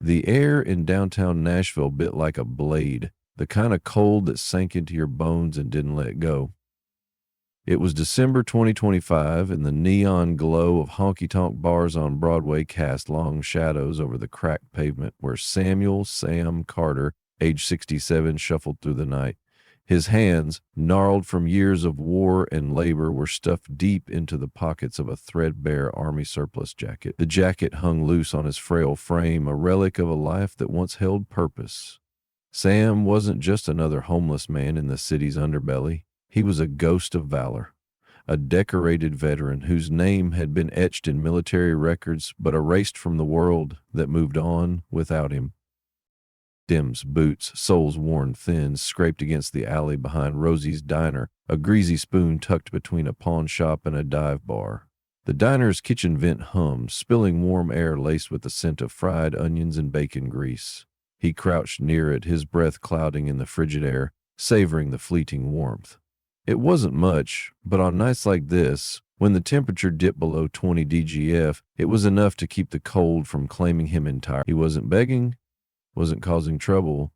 The air in downtown Nashville bit like a blade, the kind of cold that sank into your bones and didn't let go. It was December 2025, and the neon glow of honky-tonk bars on Broadway cast long shadows over the cracked pavement where Samuel Sam Carter, age 67, shuffled through the night. His hands, gnarled from years of war and labor, were stuffed deep into the pockets of a threadbare army surplus jacket. The jacket hung loose on his frail frame, a relic of a life that once held purpose. Sam wasn't just another homeless man in the city's underbelly. He was a ghost of valor, a decorated veteran whose name had been etched in military records but erased from the world that moved on without him. Dim's boots, soles worn thin, scraped against the alley behind Rosie's Diner, a greasy spoon tucked between a pawn shop and a dive bar. The diner's kitchen vent hummed, spilling warm air laced with the scent of fried onions and bacon grease. He crouched near it, his breath clouding in the frigid air, savoring the fleeting warmth. It wasn't much, but on nights like this, when the temperature dipped below 20 DGF, it was enough to keep the cold from claiming him entirely. He wasn't begging, wasn't causing trouble.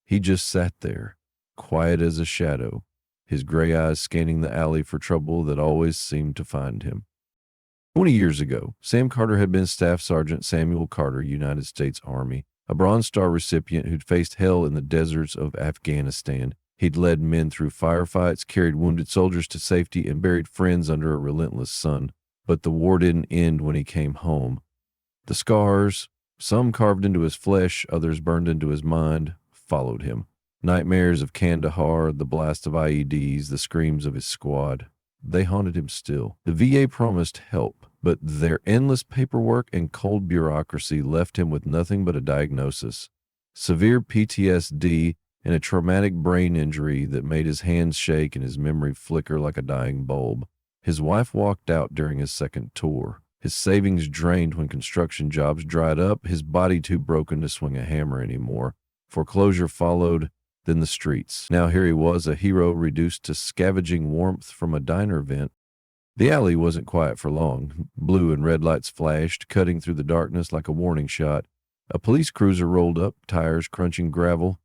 He just sat there, quiet as a shadow, his gray eyes scanning the alley for trouble that always seemed to find him. 20 years ago, Sam Carter had been Staff Sergeant Samuel Carter, United States Army, a Bronze Star recipient who'd faced hell in the deserts of Afghanistan. He'd led men through firefights, carried wounded soldiers to safety, and buried friends under a relentless sun. But the war didn't end when he came home. The scars, some carved into his flesh, others burned into his mind, followed him. Nightmares of Kandahar, the blast of IEDs, the screams of his squad. They haunted him still. The VA promised help, but their endless paperwork and cold bureaucracy left him with nothing but a diagnosis: severe PTSD and a traumatic brain injury that made his hands shake and his memory flicker like a dying bulb. His wife walked out during his second tour. His savings drained when construction jobs dried up, his body too broken to swing a hammer anymore. Foreclosure followed, then the streets. Now here he was, a hero reduced to scavenging warmth from a diner vent. The alley wasn't quiet for long. Blue and red lights flashed, cutting through the darkness like a warning shot. A police cruiser rolled up, tires crunching gravel.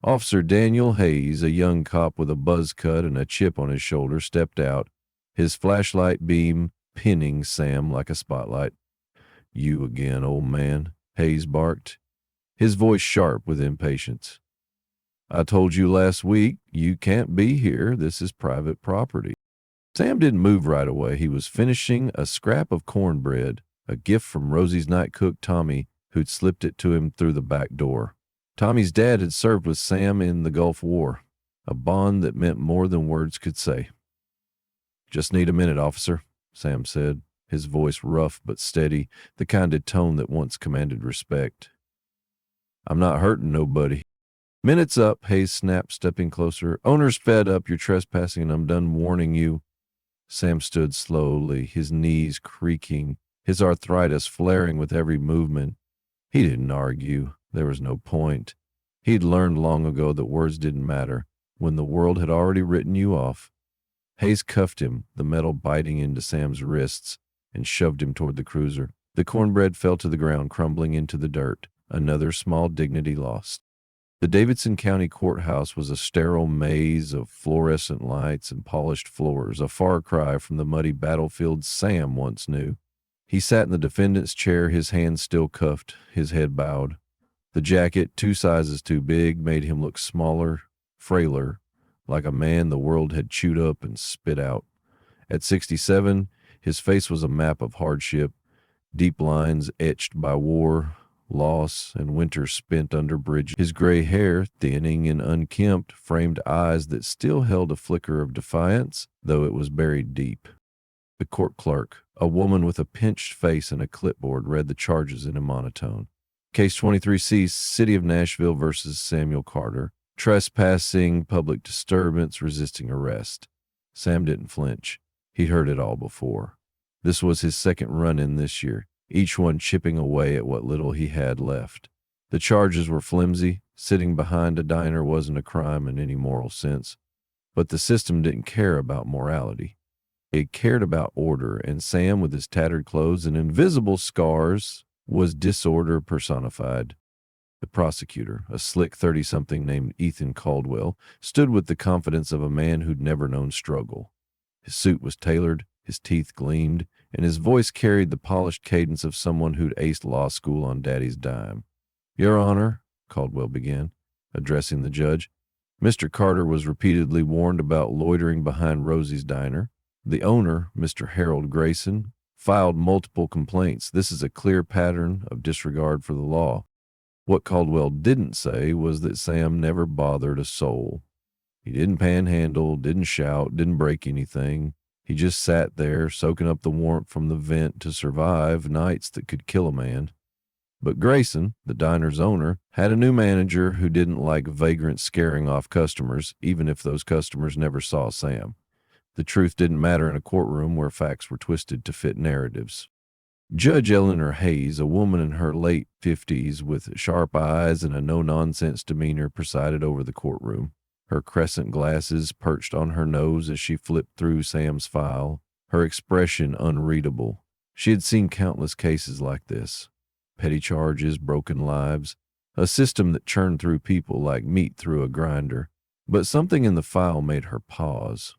Officer Daniel Hayes, a young cop with a buzz cut and a chip on his shoulder, stepped out, his flashlight beam pinning Sam like a spotlight. "You again, old man," Hayes barked, his voice sharp with impatience. "I told you last week you can't be here. This is private property." Sam didn't move right away. He was finishing a scrap of cornbread, a gift from Rosie's night cook, Tommy, who'd slipped it to him through the back door. Tommy's dad had served with Sam in the Gulf War, a bond that meant more than words could say. "Just need a minute, officer," Sam said, his voice rough but steady, the kind of tone that once commanded respect. "I'm not hurting nobody." "Minute's up," Hayes snapped, stepping closer. "Owner's fed up. You're trespassing, and I'm done warning you." Sam stood slowly, his knees creaking, his arthritis flaring with every movement. He didn't argue. There was no point. He'd learned long ago that words didn't matter when the world had already written you off. Hayes cuffed him, the metal biting into Sam's wrists, and shoved him toward the cruiser. The cornbread fell to the ground, crumbling into the dirt. Another small dignity lost. The Davidson County Courthouse was a sterile maze of fluorescent lights and polished floors, a far cry from the muddy battlefield Sam once knew. He sat in the defendant's chair, his hands still cuffed, his head bowed. The jacket, 2 sizes too big, made him look smaller, frailer, like a man the world had chewed up and spit out. At 67, his face was a map of hardship, deep lines etched by war, loss, and winter spent under bridges. His gray hair, thinning and unkempt, framed eyes that still held a flicker of defiance, though it was buried deep. The court clerk, a woman with a pinched face and a clipboard, read the charges in a monotone. Case 23C, City of Nashville versus Samuel Carter. Trespassing, public disturbance, resisting arrest. Sam didn't flinch. He'd heard it all before. This was his second run-in this year, each one chipping away at what little he had left. The charges were flimsy. Sitting behind a diner wasn't a crime in any moral sense. But the system didn't care about morality. It cared about order, and Sam, with his tattered clothes and invisible scars, was disorder personified. The prosecutor, a slick 30-something named Ethan Caldwell, stood with the confidence of a man who'd never known struggle. His suit was tailored, his teeth gleamed, and his voice carried the polished cadence of someone who'd aced law school on daddy's dime. "Your Honor," Caldwell began, addressing the judge, "Mr. Carter was repeatedly warned about loitering behind Rosie's diner. The owner, Mr. Harold Grayson, filed multiple complaints. This is a clear pattern of disregard for the law." What Caldwell didn't say was that Sam never bothered a soul. He didn't panhandle, didn't shout, didn't break anything. He just sat there, soaking up the warmth from the vent to survive nights that could kill a man. But Grayson, the diner's owner, had a new manager who didn't like vagrants scaring off customers, even if those customers never saw Sam. The truth didn't matter in a courtroom where facts were twisted to fit narratives. Judge Eleanor Hayes, a woman in her late 50s with sharp eyes and a no-nonsense demeanor, presided over the courtroom. Her crescent glasses perched on her nose as she flipped through Sam's file, her expression unreadable. She had seen countless cases like this. Petty charges, broken lives, a system that churned through people like meat through a grinder. But something in the file made her pause.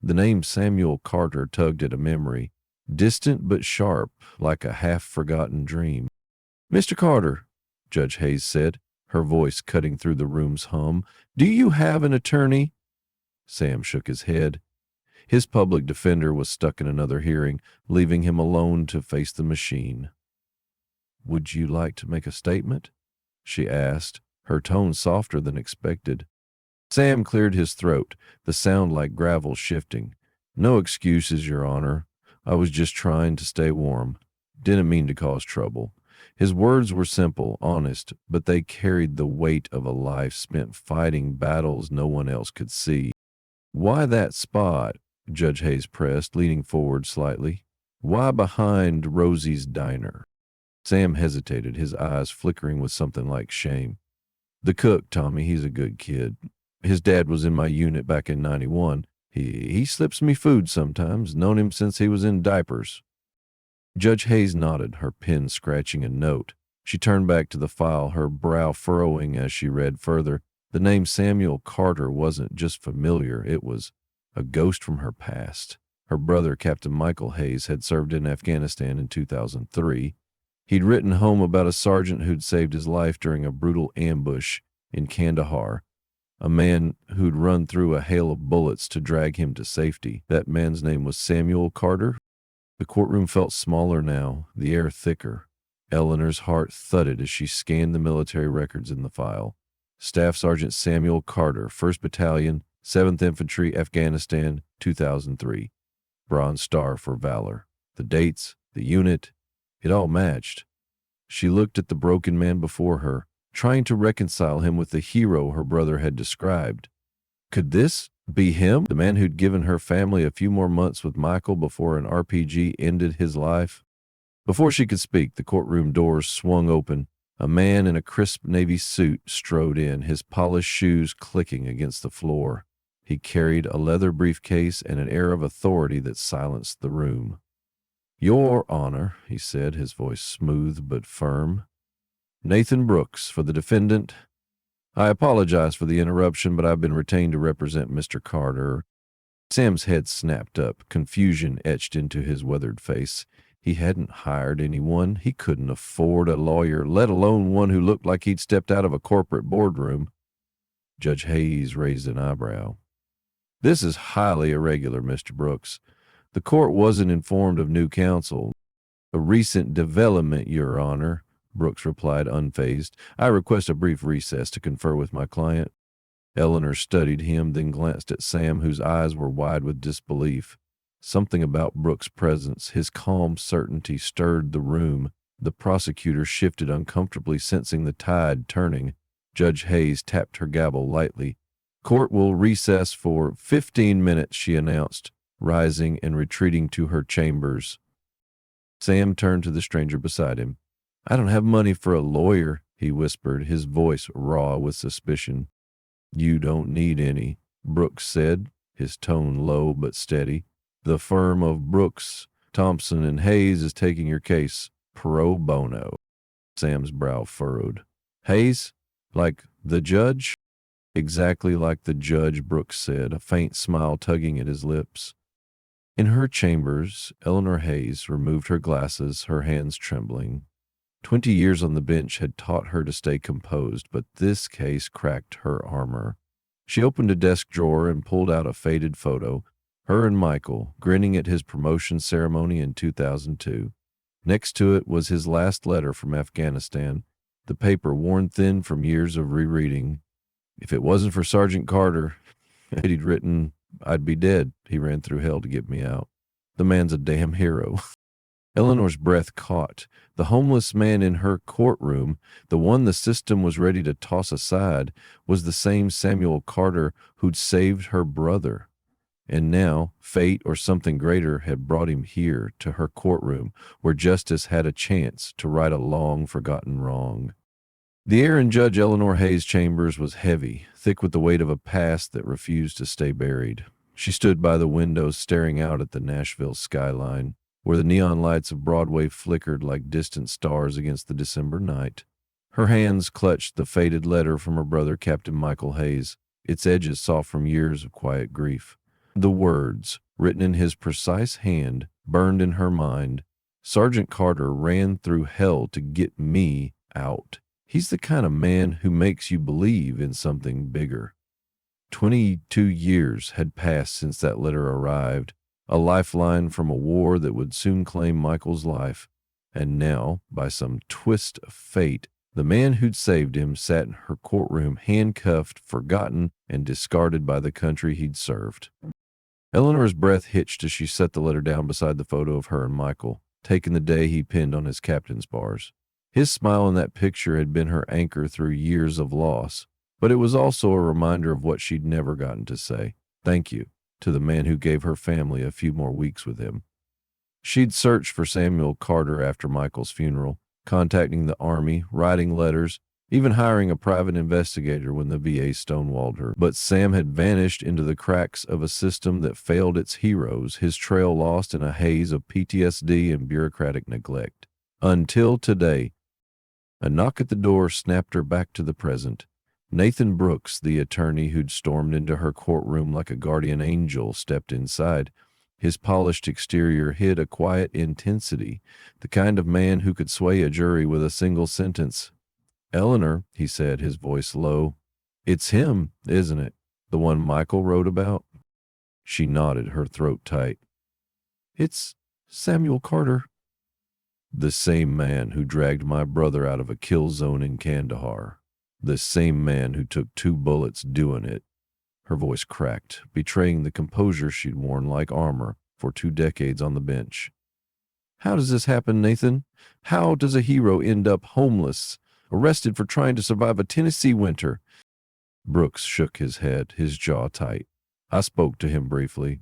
The name Samuel Carter tugged at a memory, distant but sharp, like a half-forgotten dream. "Mr. Carter," Judge Hayes said, her voice cutting through the room's hum, "do you have an attorney?" Sam shook his head. His public defender was stuck in another hearing, leaving him alone to face the machine. "Would you like to make a statement?" she asked, her tone softer than expected. Sam cleared his throat, the sound like gravel shifting. "No excuses, Your Honor. I was just trying to stay warm. Didn't mean to cause trouble." His words were simple, honest, but they carried the weight of a life spent fighting battles no one else could see. "Why that spot?" Judge Hayes pressed, leaning forward slightly. "Why behind Rosie's diner?" Sam hesitated, his eyes flickering with something like shame. "The cook, Tommy, he's a good kid. His dad was in my unit back in 91. He slips me food sometimes, known him since he was in diapers." Judge Hayes nodded, her pen scratching a note. She turned back to the file, her brow furrowing as she read further. The name Samuel Carter wasn't just familiar, it was a ghost from her past. Her brother, Captain Michael Hayes, had served in Afghanistan in 2003. He'd written home about a sergeant who'd saved his life during a brutal ambush in Kandahar, a man who'd run through a hail of bullets to drag him to safety. That man's name was Samuel Carter. The courtroom felt smaller now, the air thicker. Eleanor's heart thudded as she scanned the military records in the file. Staff Sergeant Samuel Carter, 1st Battalion, 7th Infantry, Afghanistan, 2003. Bronze Star for Valor. The dates, the unit, it all matched. She looked at the broken man before her, trying to reconcile him with the hero her brother had described. Could this be him, the man who'd given her family a few more months with Michael before an RPG ended his life? Before she could speak, the courtroom doors swung open. A man in a crisp navy suit strode in, his polished shoes clicking against the floor. He carried a leather briefcase and an air of authority that silenced the room. "Your Honor," he said, his voice smooth but firm. "Nathan Brooks for the defendant. I apologize for the interruption, but I've been retained to represent Mr. Carter." Sam's head snapped up, confusion etched into his weathered face. He hadn't hired anyone. He couldn't afford a lawyer, let alone one who looked like he'd stepped out of a corporate boardroom. Judge Hayes raised an eyebrow. "This is highly irregular, Mr. Brooks. The court wasn't informed of new counsel." "A recent development, Your Honor," Brooks replied unfazed. "I request a brief recess to confer with my client." Eleanor studied him, then glanced at Sam, whose eyes were wide with disbelief. Something about Brooks' presence, his calm certainty, stirred the room. The prosecutor shifted uncomfortably, sensing the tide turning. Judge Hayes tapped her gavel lightly. "Court will recess for 15 minutes, she announced, rising and retreating to her chambers. Sam turned to the stranger beside him. "I don't have money for a lawyer," he whispered, his voice raw with suspicion. "You don't need any," Brooks said, his tone low but steady. "The firm of Brooks, Thompson, and Hayes is taking your case pro bono." Sam's brow furrowed. Hayes? Like the judge? Exactly like the judge, Brooks said, a faint smile tugging at his lips. In her chambers, Eleanor Hayes removed her glasses, her hands trembling. 20 years on the bench had taught her to stay composed, but this case cracked her armor. She opened a desk drawer and pulled out a faded photo, her and Michael, grinning at his promotion ceremony in 2002. Next to it was his last letter from Afghanistan, the paper worn thin from years of rereading. If it wasn't for Sergeant Carter, he'd written, I'd be dead. He ran through hell to get me out. The man's a damn hero. Eleanor's breath caught. The homeless man in her courtroom, the one the system was ready to toss aside, was the same Samuel Carter who'd saved her brother. And now, fate or something greater had brought him here to her courtroom, where justice had a chance to right a long-forgotten wrong. The air in Judge Eleanor Hayes' chambers was heavy, thick with the weight of a past that refused to stay buried. She stood by the window staring out at the Nashville skyline, where the neon lights of Broadway flickered like distant stars against the December night. Her hands clutched the faded letter from her brother, Captain Michael Hayes, its edges soft from years of quiet grief. The words, written in his precise hand, burned in her mind. Sergeant Carter ran through hell to get me out. He's the kind of man who makes you believe in something bigger. 22 years had passed since that letter arrived, a lifeline from a war that would soon claim Michael's life. And now, by some twist of fate, the man who'd saved him sat in her courtroom handcuffed, forgotten, and discarded by the country he'd served. Eleanor's breath hitched as she set the letter down beside the photo of her and Michael, taking the day he pinned on his captain's bars. His smile in that picture had been her anchor through years of loss, but it was also a reminder of what she'd never gotten to say, thank you, to the man who gave her family a few more weeks with him. She'd searched for Samuel Carter after Michael's funeral, contacting the Army, writing letters, even hiring a private investigator when the VA stonewalled her. But Sam had vanished into the cracks of a system that failed its heroes, his trail lost in a haze of PTSD and bureaucratic neglect. Until today. A knock at the door snapped her back to the present. Nathan Brooks, the attorney who'd stormed into her courtroom like a guardian angel, stepped inside. His polished exterior hid a quiet intensity, the kind of man who could sway a jury with a single sentence. Eleanor, he said, his voice low. It's him, isn't it? The one Michael wrote about? She nodded, her throat tight. It's Samuel Carter. The same man who dragged my brother out of a kill zone in Kandahar. The same man who took 2 bullets doing it. Her voice cracked, betraying the composure she'd worn like armor for 2 decades on the bench. How does this happen, Nathan? How does a hero end up homeless, arrested for trying to survive a Tennessee winter? Brooks shook his head, his jaw tight. I spoke to him briefly.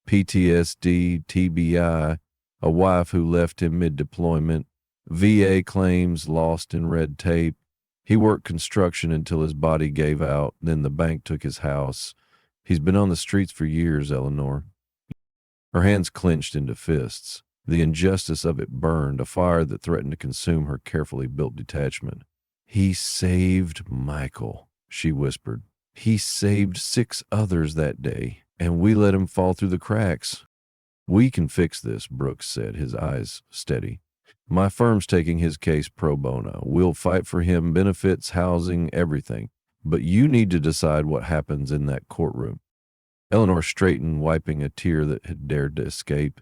PTSD, TBI, a wife who left him mid-deployment, VA claims lost in red tape. He worked construction until his body gave out, then the bank took his house. He's been on the streets for years, Eleanor. Her hands clenched into fists. The injustice of it burned, a fire that threatened to consume her carefully built detachment. He saved Michael, she whispered. He saved 6 others that day, and we let him fall through the cracks. We can fix this, Brooks said, his eyes steady. My firm's taking his case pro bono. We'll fight for him, benefits, housing, everything. But you need to decide what happens in that courtroom. Eleanor straightened, wiping a tear that had dared to escape.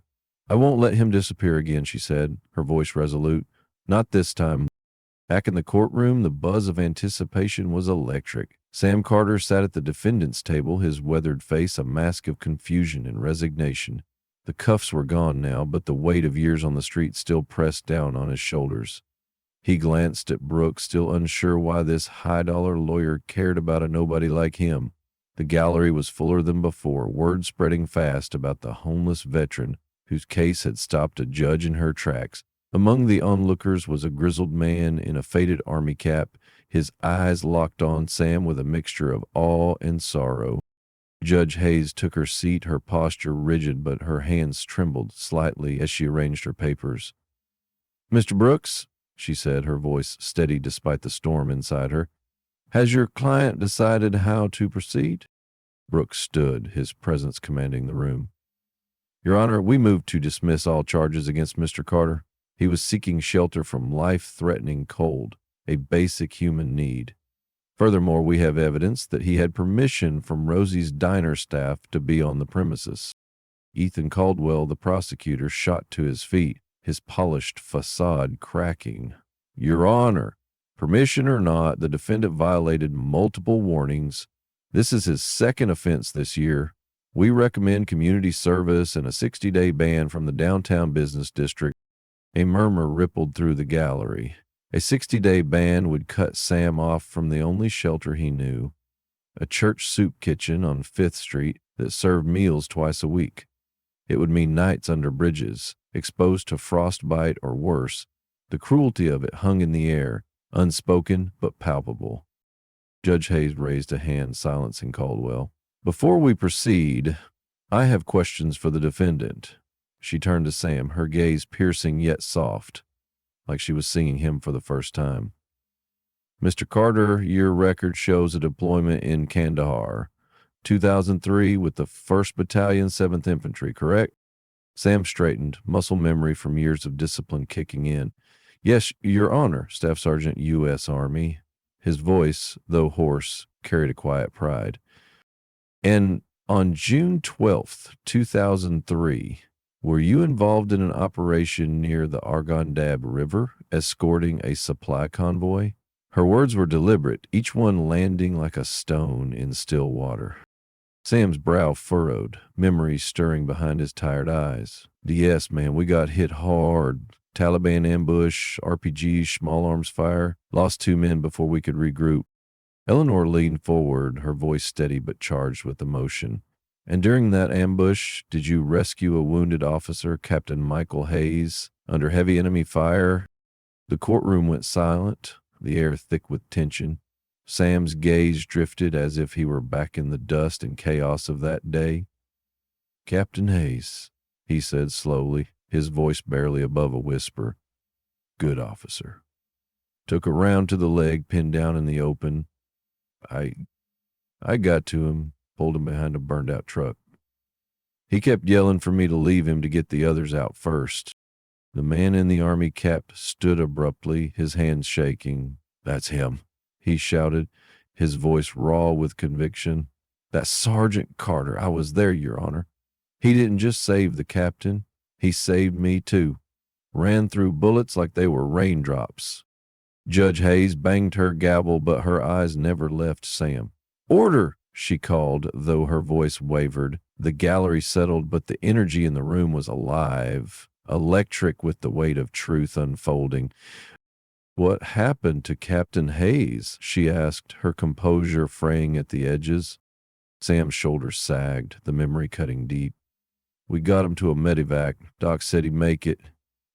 I won't let him disappear again, she said, her voice resolute. Not this time. Back in the courtroom, the buzz of anticipation was electric. Sam Carter sat at the defendant's table, his weathered face a mask of confusion and resignation. The cuffs were gone now, but the weight of years on the street still pressed down on his shoulders. He glanced at Brooks, still unsure why this high-dollar lawyer cared about a nobody like him. The gallery was fuller than before, word spreading fast about the homeless veteran whose case had stopped a judge in her tracks. Among the onlookers was a grizzled man in a faded army cap, his eyes locked on Sam with a mixture of awe and sorrow. Judge Hayes took her seat, her posture rigid, but her hands trembled slightly as she arranged her papers. Mr. Brooks, she said, her voice steady despite the storm inside her. Has your client decided how to proceed? Brooks stood, his presence commanding the room. Your Honor, we move to dismiss all charges against Mr. Carter. He was seeking shelter from life-threatening cold, a basic human need. Furthermore, we have evidence that he had permission from Rosie's diner staff to be on the premises. Ethan Caldwell, the prosecutor, shot to his feet, his polished facade cracking. Your Honor, permission or not, the defendant violated multiple warnings. This is his second offense this year. We recommend community service and a 60-day ban from the downtown business district. A murmur rippled through the gallery. A 60-day ban would cut Sam off from the only shelter he knew, a church soup kitchen on 5th Street that served meals twice a week. It would mean nights under bridges, exposed to frostbite or worse. The cruelty of it hung in the air, unspoken but palpable. Judge Hayes raised a hand, silencing Caldwell. Before we proceed, I have questions for the defendant. She turned to Sam, her gaze piercing yet soft, like she was seeing him for the first time. Mr. Carter, your record shows a deployment in Kandahar, 2003 with the 1st Battalion, 7th Infantry, correct? Sam straightened, muscle memory from years of discipline kicking in. Yes, Your Honor, Staff Sergeant, U.S. Army. His voice, though hoarse, carried a quiet pride. And on June 12th, 2003, were you involved in an operation near the Arghandab River, escorting a supply convoy? Her words were deliberate, each one landing like a stone in still water. Sam's brow furrowed, memories stirring behind his tired eyes. Yes, man, we got hit hard. Taliban ambush, RPGs, small arms fire. Lost 2 men before we could regroup. Eleanor leaned forward, her voice steady but charged with emotion. And during that ambush, did you rescue a wounded officer, Captain Michael Hayes, under heavy enemy fire? The courtroom went silent, the air thick with tension. Sam's gaze drifted as if he were back in the dust and chaos of that day. Captain Hayes, he said slowly, his voice barely above a whisper. Good officer. Took a round to the leg, pinned down in the open. I got to him, pulled him behind a burned-out truck. He kept yelling for me to leave him to get the others out first. The man in the army cap stood abruptly, his hands shaking. That's him, he shouted, his voice raw with conviction. That's Sergeant Carter. I was there, Your Honor. He didn't just save the captain. He saved me, too. Ran through bullets like they were raindrops. Judge Hayes banged her gavel, but her eyes never left Sam. Order, she called, though her voice wavered. The gallery settled, but the energy in the room was alive, electric with the weight of truth unfolding. What happened to Captain Hayes? She asked, her composure fraying at the edges. Sam's shoulders sagged, the memory cutting deep. We got him to a medevac. Doc said he'd make it.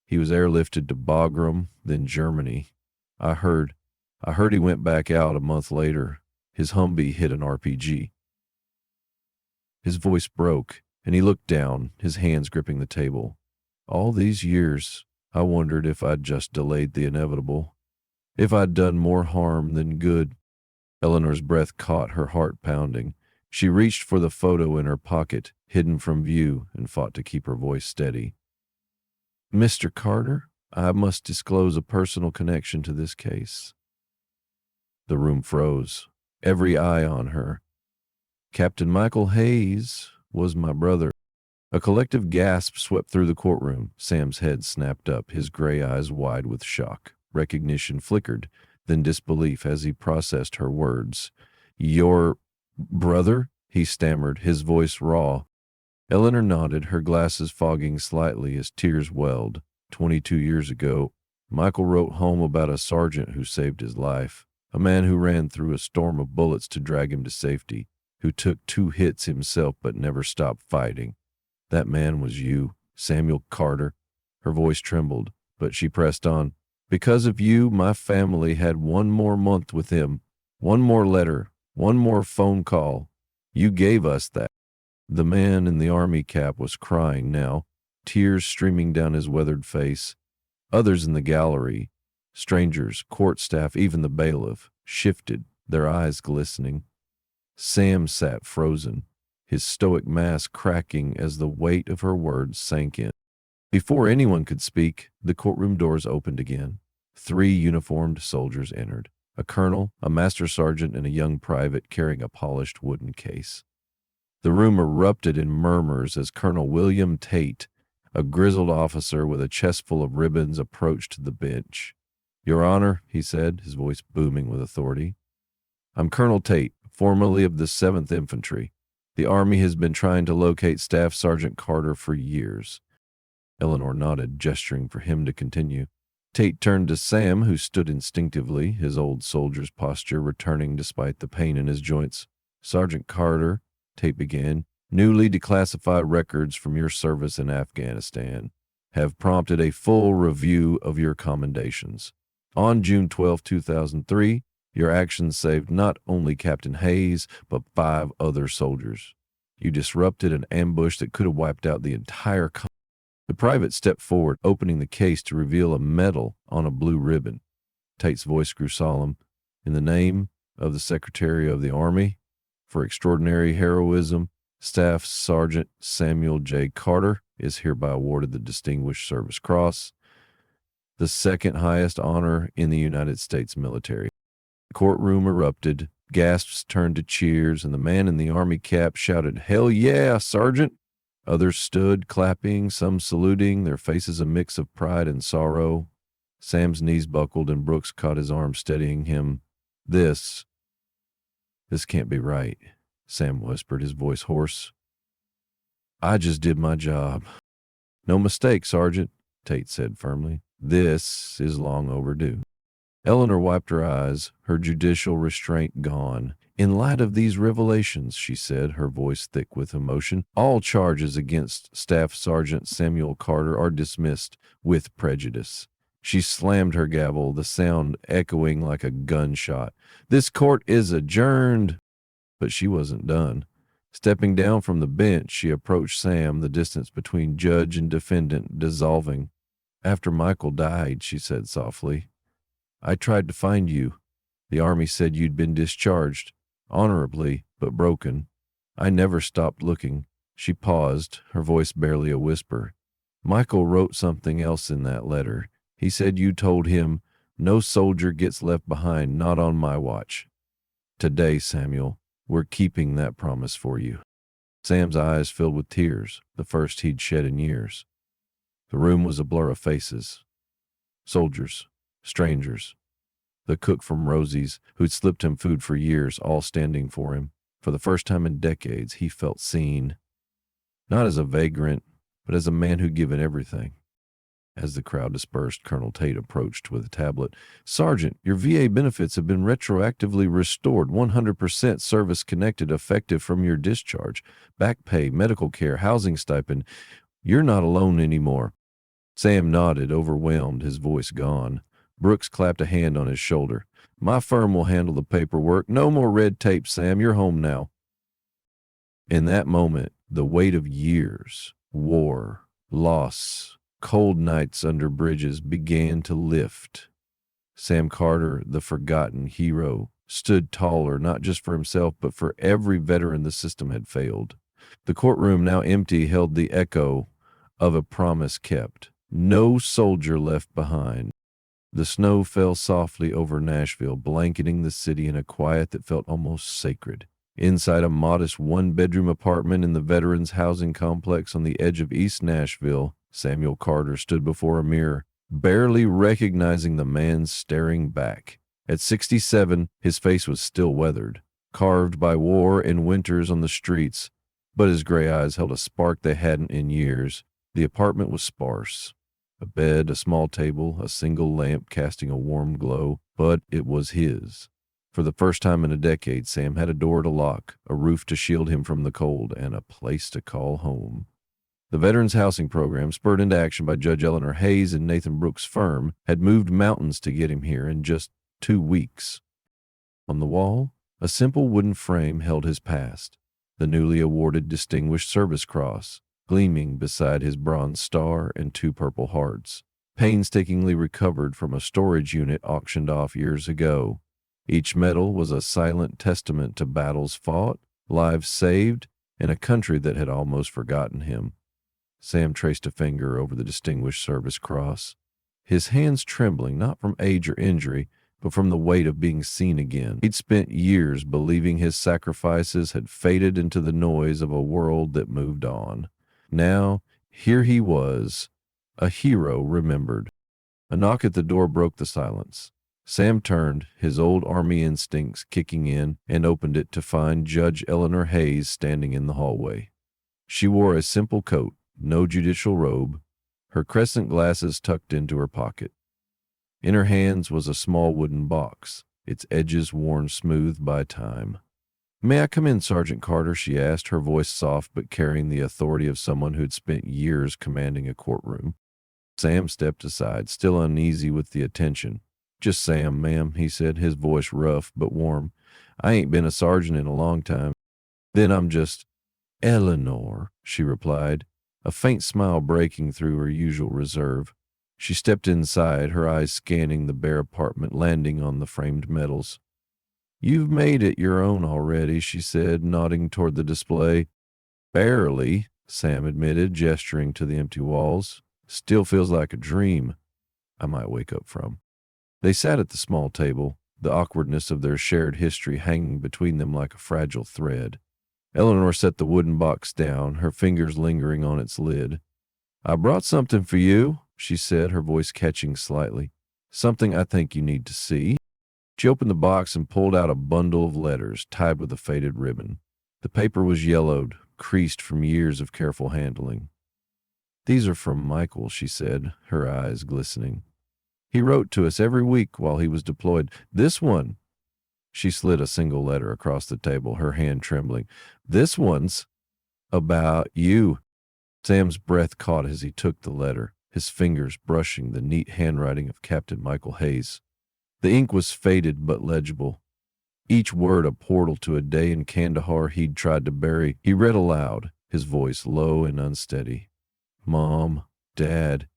He was airlifted to Bagram, then Germany. I heard he went back out a month later. His Humvee hit an RPG. His voice broke, and he looked down, his hands gripping the table. All these years, I wondered if I'd just delayed the inevitable, if I'd done more harm than good. Eleanor's breath caught, her heart pounding. She reached for the photo in her pocket, hidden from view, and fought to keep her voice steady. Mr. Carter, I must disclose a personal connection to this case. The room froze, every eye on her. Captain Michael Hayes was my brother. A collective gasp swept through the courtroom. Sam's head snapped up, his gray eyes wide with shock. Recognition flickered, then disbelief as he processed her words. Your brother? He stammered, his voice raw. Eleanor nodded, her glasses fogging slightly as tears welled. 22 years ago, Michael wrote home about a sergeant who saved his life, a man who ran through a storm of bullets to drag him to safety, who took 2 hits himself but never stopped fighting. That man was you, Samuel Carter. Her voice trembled, but she pressed on. Because of you, my family had 1 more month with him, 1 more letter, 1 more phone call. You gave us that. The man in the army cap was crying now, tears streaming down his weathered face. Others in the gallery, Strangers, court staff, even the bailiff, shifted, their eyes glistening. Sam sat frozen, his stoic mask cracking as the weight of her words sank in. Before anyone could speak, the courtroom doors opened again. 3 uniformed soldiers entered, a colonel, a master sergeant, and a young private carrying a polished wooden case. The room erupted in murmurs as Colonel William Tate, a grizzled officer with a chest full of ribbons, approached the bench. "Your Honor," he said, his voice booming with authority, "I'm Colonel Tate, formerly of the 7th Infantry. The Army has been trying to locate Staff Sergeant Carter for years." Eleanor nodded, gesturing for him to continue. Tate turned to Sam, who stood instinctively, his old soldier's posture returning despite the pain in his joints. "Sergeant Carter," Tate began, "newly declassified records from your service in Afghanistan have prompted a full review of your commendations. On June 12, 2003, your actions saved not only Captain Hayes, but 5 other soldiers. You disrupted an ambush that could have wiped out the entire company." The private stepped forward, opening the case to reveal a medal on a blue ribbon. Tate's voice grew solemn. "In the name of the Secretary of the Army, for extraordinary heroism, Staff Sergeant Samuel J. Carter is hereby awarded the Distinguished Service Cross, the 2nd highest honor in the United States military." The courtroom erupted, gasps turned to cheers, and the man in the Army cap shouted, "Hell yeah, Sergeant!" Others stood, clapping, some saluting, their faces a mix of pride and sorrow. Sam's knees buckled, and Brooks caught his arm, steadying him. This can't be right," Sam whispered, his voice hoarse. "I just did my job." "No mistake, Sergeant," Tate said firmly. "This is long overdue." Eleanor wiped her eyes, her judicial restraint gone. "In light of these revelations," she said, her voice thick with emotion, "all charges against Staff Sergeant Samuel Carter are dismissed with prejudice." She slammed her gavel, the sound echoing like a gunshot. "This court is adjourned." But she wasn't done. Stepping down from the bench, she approached Sam, the distance between judge and defendant dissolving. "After Michael died," she said softly, "I tried to find you. The Army said you'd been discharged, honorably, but broken. I never stopped looking." She paused, her voice barely a whisper. "Michael wrote something else in that letter. He said you told him, 'No soldier gets left behind, not on my watch.' Today, Samuel, we're keeping that promise for you." Sam's eyes filled with tears, the first he'd shed in years. The room was a blur of faces. Soldiers, strangers, the cook from Rosie's, who'd slipped him food for years, all standing for him. For the first time in decades, he felt seen. Not as a vagrant, but as a man who'd given everything. As the crowd dispersed, Colonel Tate approached with a tablet. "Sergeant, your VA benefits have been retroactively restored, 100% service-connected, effective from your discharge. Back pay, medical care, housing stipend. You're not alone anymore." Sam nodded, overwhelmed, his voice gone. Brooks clapped a hand on his shoulder. "My firm will handle the paperwork. No more red tape, Sam. You're home now." In that moment, the weight of years, war, loss, cold nights under bridges began to lift. Sam Carter, the forgotten hero, stood taller, not just for himself, but for every veteran the system had failed. The courtroom, now empty, held the echo of a promise kept. No soldier left behind. The snow fell softly over Nashville, blanketing the city in a quiet that felt almost sacred. Inside a modest one-bedroom apartment in the Veterans Housing Complex on the edge of East Nashville, Samuel Carter stood before a mirror, barely recognizing the man staring back. At 67, his face was still weathered, carved by war and winters on the streets, but his gray eyes held a spark they hadn't in years. The apartment was sparse. A bed, a small table, a single lamp casting a warm glow, but it was his. For the first time in a decade, Sam had a door to lock, a roof to shield him from the cold, and a place to call home. The Veterans Housing Program, spurred into action by Judge Eleanor Hayes and Nathan Brooks' firm, had moved mountains to get him here in just 2 weeks. On the wall, a simple wooden frame held his past, the newly awarded Distinguished Service Cross, gleaming beside his bronze star and 2 Purple Hearts. painstakingly recovered from a storage unit auctioned off years ago. Each medal was a silent testament to battles fought, lives saved, and a country that had almost forgotten him. Sam traced a finger over the Distinguished Service Cross, his hands trembling not from age or injury, but from the weight of being seen again. He'd spent years believing his sacrifices had faded into the noise of a world that moved on. Now, here he was, a hero remembered. A knock at the door broke the silence. Sam turned, his old army instincts kicking in, and opened it to find Judge Eleanor Hayes standing in the hallway. She wore a simple coat, no judicial robe, her crescent glasses tucked into her pocket. In her hands was a small wooden box, its edges worn smooth by time. "May I come in, Sergeant Carter?" she asked, her voice soft but carrying the authority of someone who'd spent years commanding a courtroom. Sam stepped aside, still uneasy with the attention. "Just Sam, ma'am," he said, his voice rough but warm. "I ain't been a sergeant in a long time." "Then I'm just—" "Eleanor," she replied, a faint smile breaking through her usual reserve. She stepped inside, her eyes scanning the bare apartment, landing on the framed medals. "You've made it your own already," she said, nodding toward the display. "Barely," Sam admitted, gesturing to the empty walls. "Still feels like a dream I might wake up from." They sat at the small table, the awkwardness of their shared history hanging between them like a fragile thread. Eleanor set the wooden box down, her fingers lingering on its lid. "I brought something for you," she said, her voice catching slightly. "Something I think you need to see." She opened the box and pulled out a bundle of letters tied with a faded ribbon. The paper was yellowed, creased from years of careful handling. "These are from Michael," she said, her eyes glistening. "He wrote to us every week while he was deployed. This one—" She slid a single letter across the table, her hand trembling. "This one's about you." Sam's breath caught as he took the letter, his fingers brushing the neat handwriting of Captain Michael Hayes. The ink was faded but legible, each word a portal to a day in Kandahar he'd tried to bury. He read aloud, his voice low and unsteady. "Mom, Dad,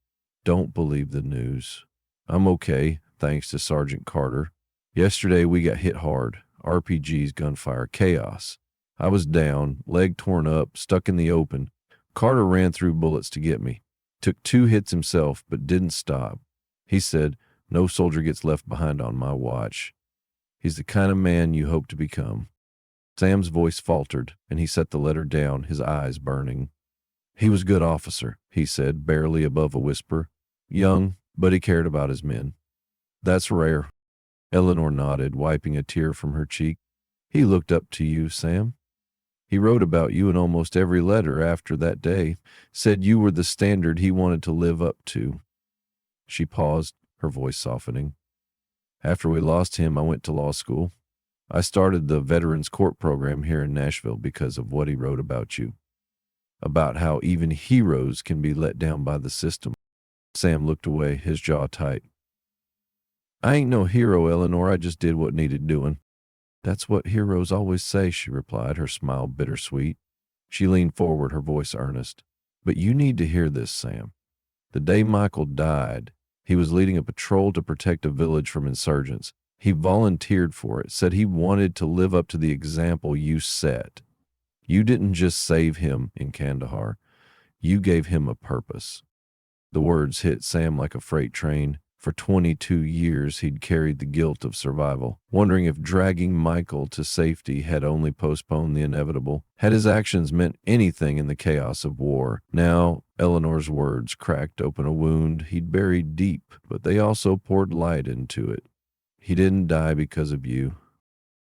don't believe the news. I'm okay, thanks to Sergeant Carter. Yesterday we got hit hard. RPGs, gunfire, chaos. I was down, leg torn up, stuck in the open. Carter ran through bullets to get me. Took 2 hits himself, but didn't stop. He said, 'No soldier gets left behind on my watch.' He's the kind of man you hope to become." Sam's voice faltered, and he set the letter down, his eyes burning. "He was a good officer," he said, barely above a whisper. "Young, but he cared about his men." "That's rare." Eleanor nodded, wiping a tear from her cheek. "He looked up to you, Sam. He wrote about you in almost every letter after that day, said you were the standard he wanted to live up to." She paused, her voice softening. "After we lost him, I went to law school. I started the Veterans Court program here in Nashville because of what he wrote about you. About how even heroes can be let down by the system." Sam looked away, his jaw tight. "I ain't no hero, Eleanor. I just did what needed doing." "That's what heroes always say," she replied, her smile bittersweet. She leaned forward, her voice earnest. "But you need to hear this, Sam. The day Michael died, he was leading a patrol to protect a village from insurgents. He volunteered for it, said he wanted to live up to the example you set. You didn't just save him in Kandahar. You gave him a purpose." The words hit Sam like a freight train. For 22 years he'd carried the guilt of survival, wondering if dragging Michael to safety had only postponed the inevitable. Had his actions meant anything in the chaos of war? Now, Eleanor's words cracked open a wound he'd buried deep, but they also poured light into it. "He didn't die because of you."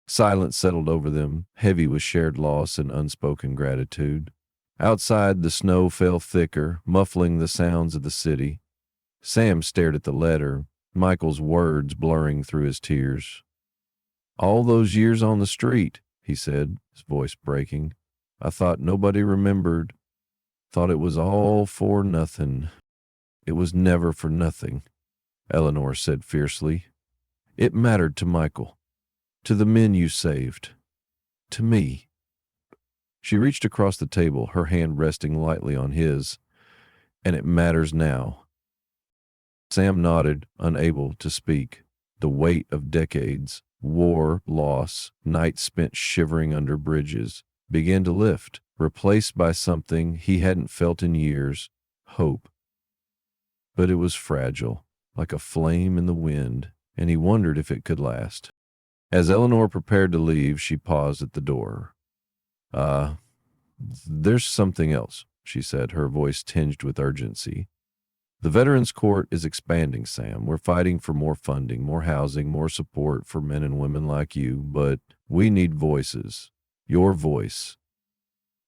Silence settled over them, heavy with shared loss and unspoken gratitude. Outside, the snow fell thicker, muffling the sounds of the city. Sam stared at the letter, Michael's words blurring through his tears. "All those years on the street," he said, his voice breaking. "I thought nobody remembered. Thought it was all for nothing." "It was never for nothing," Eleanor said fiercely. "It mattered to Michael, to the men you saved, to me." She reached across the table, her hand resting lightly on his. "And it matters now." Sam nodded, unable to speak. The weight of decades, war, loss, nights spent shivering under bridges, began to lift, replaced by something he hadn't felt in years, hope. But it was fragile, like a flame in the wind, and he wondered if it could last. As Eleanor prepared to leave, she paused at the door. Uh, there's something else, she said, her voice tinged with urgency. The Veterans Court is expanding, Sam. We're fighting for more funding, more housing, more support for men and women like you, but we need voices. Your voice.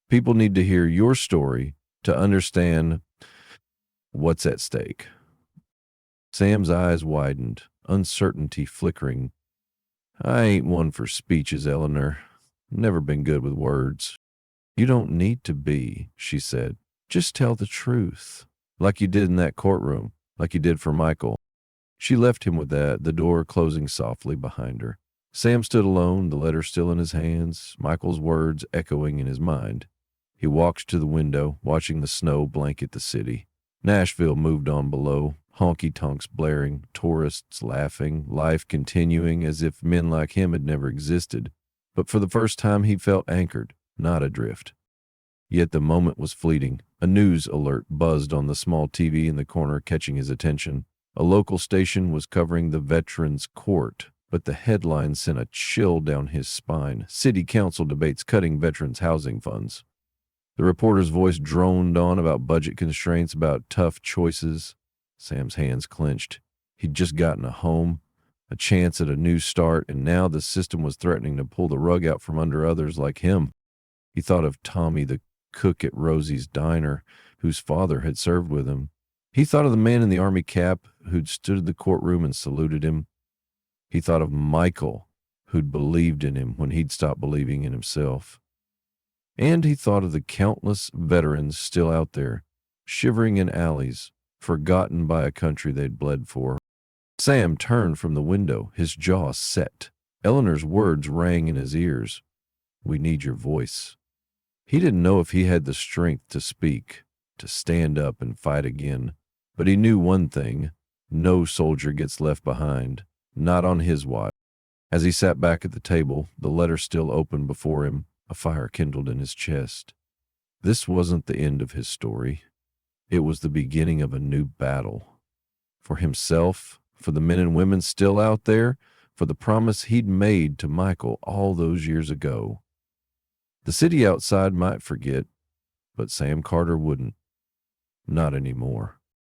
People need to hear your story to understand what's at stake. Sam's eyes widened, uncertainty flickering. I ain't one for speeches, Eleanor. Never been good with words. You don't need to be, she said. Just tell the truth. Like you did in that courtroom, like you did for Michael. She left him with that, the door closing softly behind her. Sam stood alone, the letter still in his hands, Michael's words echoing in his mind. He walked to the window, watching the snow blanket the city. Nashville moved on below, honky-tonks blaring, tourists laughing, life continuing as if men like him had never existed. But for the first time he felt anchored, not adrift. Yet the moment was fleeting. A news alert buzzed on the small TV in the corner, catching his attention. A local station was covering the Veterans Court, but the headline sent a chill down his spine. City Council debates cutting veterans' housing funds. The reporter's voice droned on about budget constraints, about tough choices. Sam's hands clenched. He'd just gotten a home, a chance at a new start, and now the system was threatening to pull the rug out from under others like him. He thought of Tommy, the cook at Rosie's Diner, whose father had served with him. He thought of the man in the army cap who'd stood in the courtroom and saluted him. He thought of Michael, who'd believed in him when he'd stopped believing in himself. And he thought of the countless veterans still out there, shivering in alleys, forgotten by a country they'd bled for. Sam turned from the window, his jaw set. Eleanor's words rang in his ears. We need your voice. He didn't know if he had the strength to speak, to stand up and fight again. But he knew one thing. No soldier gets left behind, not on his watch. As he sat back at the table, the letter still open before him, a fire kindled in his chest. This wasn't the end of his story. It was the beginning of a new battle. For himself, for the men and women still out there, for the promise he'd made to Michael all those years ago. The city outside might forget, but Sam Carter wouldn't. Not anymore.